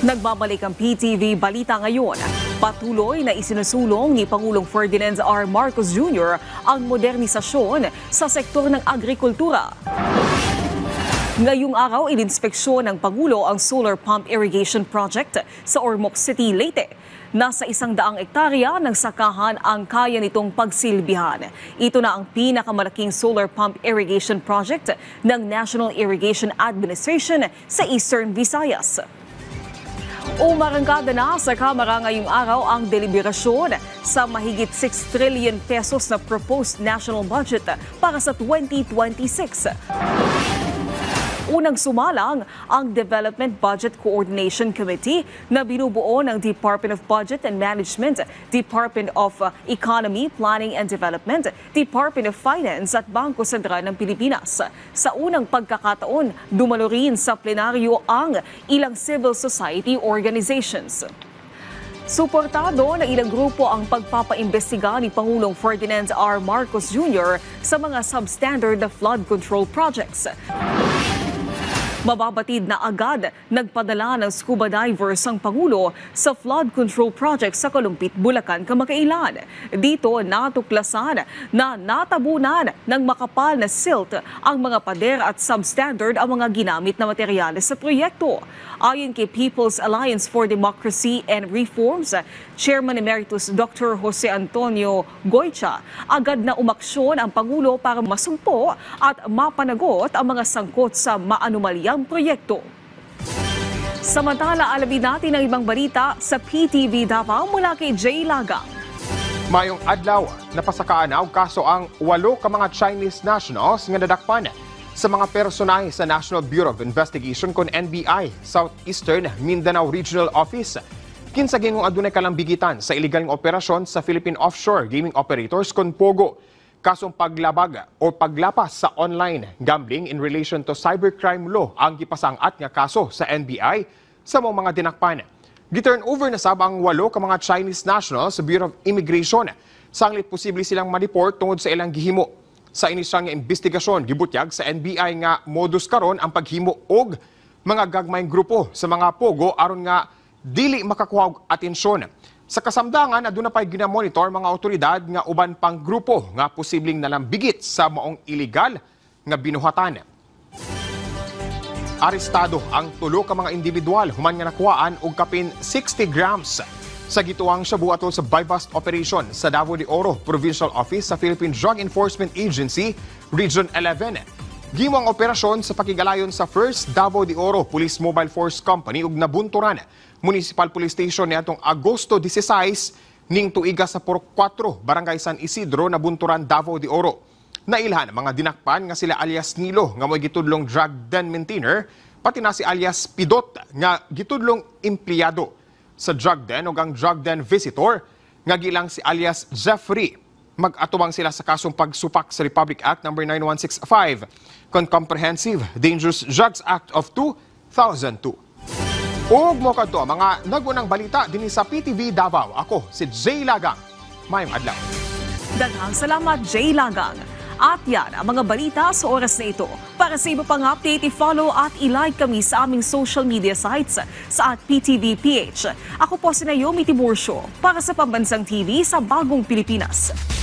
Nagbabalik ang PTV Balita ngayon. Patuloy na isinusulong ni Pangulong Ferdinand R. Marcos Jr. ang modernisasyon sa sektor ng agrikultura. Ngayong araw, ininspeksyon ng Pangulo ang solar pump irrigation project sa Ormoc City, Leyte. Nasa 100 ektarya ng sakahan ang kaya nitong pagsilbihan. Ito na ang pinakamalaking solar pump irrigation project ng National Irrigation Administration sa Eastern Visayas. Umarangkada na sa Kamara ngayong araw ang deliberasyon sa mahigit 6 trillion pesos na proposed national budget para sa 2026. Unang sumalang ang Development Budget Coordination Committee na binubuo ng Department of Budget and Management, Department of Economy, Planning and Development, Department of Finance at Bangko Sentral ng Pilipinas. Sa unang pagkakataon, dumalo rin sa plenaryo ang ilang civil society organizations. Suportado ng ilang grupo ang pagpapaimbestiga ni Pangulong Ferdinand R. Marcos Jr. sa mga substandard na flood control projects. Mababatid na agad nagpadala ng scuba divers ang Pangulo sa flood control project sa Kalumpit, Bulacan kamakailan. Dito natuklasan na natabunan ng makapal na silt ang mga pader at substandard ang mga ginamit na materyales sa proyekto. Ayon kay People's Alliance for Democracy and Reforms, Chairman Emeritus Dr. Jose Antonio Goycha, agad na umaksyon ang Pangulo para masumpo at mapanagot ang mga sangkot sa maanumalyang proyekto. Samantala, alamin natin ang ibang balita sa PTV Davao mula kay Jay Lagang. Mayong adlaw, napasakaan og kaso ang 8 ka mga Chinese nationals nga nadakpan sa mga personahe sa National Bureau of Investigation kon NBI Southeastern Mindanao Regional Office. Kinsa gingong adunay kalambigitan sa illegal nga operasyon sa Philippine Offshore Gaming Operators kon POGO. Kasong paglabag o paglapas sa online gambling in relation to cybercrime law ang gipasangat nga kaso sa NBI sa mga dinakpan. Giturn over na sab ang 8 ka mga Chinese nationals sa Bureau of Immigration. Sanglit posible silang ma-report tungod sa ilang gihimo. Sa inisyal nga investigasyon, gibutyag sa NBI nga modus karon ang paghimo og mga gagmayng grupo sa mga POGO aron nga dili makakuha og atensyon. Sa kasamdangan, aduna pay ginamonitor mga otoridad nga uban pang grupo nga posibleng nalambigit sa maong illegal nga binuhatan. Arestado ang 3 ka mga individual human nga nakuhaan og kapin 60 grams sa gituang shabu atol sa buy-bust operation sa Davao de Oro Provincial Office sa Philippine Drug Enforcement Agency, Region 11. Gimo ang operasyon sa pakigalayon sa 1st Davao de Oro Police Mobile Force Company ug nabunturan Municipal Police Station niadtong Agosto 16 ning tuiga sa Purok 4, Barangay San Isidro, Nabunturan, Davao de Oro. Nailhan mga dinakpan nga sila alias Nilo nga mo'y gitudlong drug den maintainer, pati na si alias Pidot nga gitudlong empleyado sa drug den ug ang drug den visitor nga gilang si alias Jeffrey. Mag-atubang sila sa kasong pagsupak sa Republic Act No. 9165 kon Comprehensive Dangerous Drugs Act of 2002. Ug mo kadto mga nagunang balita dinhi sa PTV Davao. Ako si Jay Lagang. Mayong adlaw. Daghang salamat, Jay Lagang. At yan ang mga balita sa oras na ito. Para sa iba pang update, i-follow at i-like kami sa aming social media sites sa @PTVPH. Ako po si Naomi Tiburcio para sa Pambansang TV sa Bagong Pilipinas.